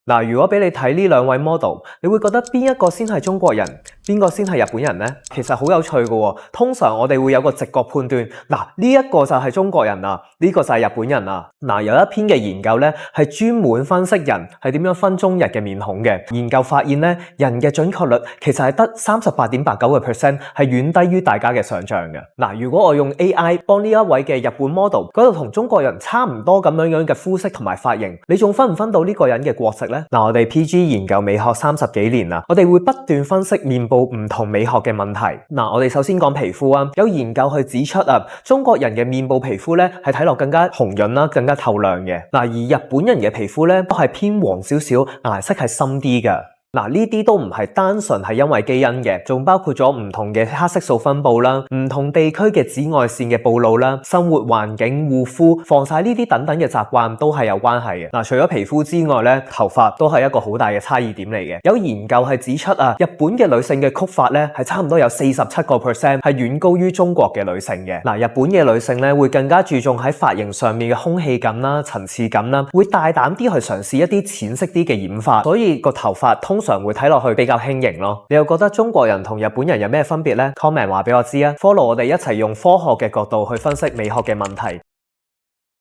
嗱，如果俾你睇呢兩位 model， 你會覺得邊一個先係中國人，邊個先係日本人呢？其實好有趣嘅喎。通常我哋會有個直覺判斷，嗱，呢一個就係中國人啊，呢個就係日本人啊。嗱，有一篇嘅研究咧，係專門分析人係點樣分中日嘅面孔嘅。研究發現咧，人嘅準確率其實係得38.89%，係遠低於大家嘅想象嘅。嗱，如果我用 AI 幫呢一位嘅日本 model 嗰度同中國人差唔多咁樣嘅膚色同埋髮型，你仲分唔分到呢個人嘅國籍呢？嗱，我哋 PG 研究美學30幾年啦，我哋會不斷分析面部唔同美學嘅問題。嗱，我哋首先講皮膚啊，有研究去指出啊，中國人嘅面部皮膚咧係睇落更加紅潤啦，更加透亮嘅。嗱，而日本人嘅皮膚咧都係偏黃少少，顏色係深啲嘅。嗱，呢啲都唔係單純係因為基因嘅，仲包括咗唔同嘅黑色素分布啦，唔同地區嘅紫外線嘅暴露啦，生活環境、護膚、防曬呢啲等等嘅習慣都係有關係嘅。嗱，除咗皮膚之外咧，頭髮都係一個好大嘅差異點嚟嘅。有研究係指出啊，日本嘅女性嘅曲髮咧係差唔多有47%，係遠高於中國嘅女性嘅。嗱，日本嘅女性咧會更加注重喺髮型上面嘅空氣感啦、層次感啦，會大膽啲去嘗試一啲淺色啲嘅染髮，所以個頭髮通常會睇落去比較輕盈咯。你又覺得中國人同日本人有咩分別呢？ Comment 話俾我知啊 ！Follow 我哋一齊用科學嘅角度去分析美學嘅問題。